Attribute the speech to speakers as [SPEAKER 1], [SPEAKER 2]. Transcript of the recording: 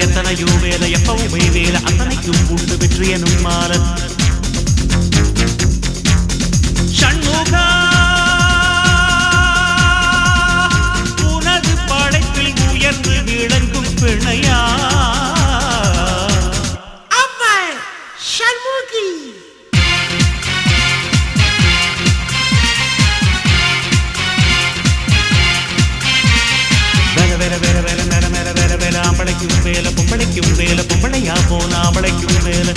[SPEAKER 1] எத்தனையோ வேலை எப்பவுமே வேலை அத்தனைக்கும் உண்டு வெற்றி எனும் மாலை சண்முகா உனது படைப்பில் உயர்ந்து விளங்கும் பிணையா
[SPEAKER 2] அம்மா சண்முகி
[SPEAKER 1] ஆம்பளைக்கும் வேலை பொம்பளைக்கும் வேலை பொம்பளையா போன ஆம்பளைக்கும் வேலை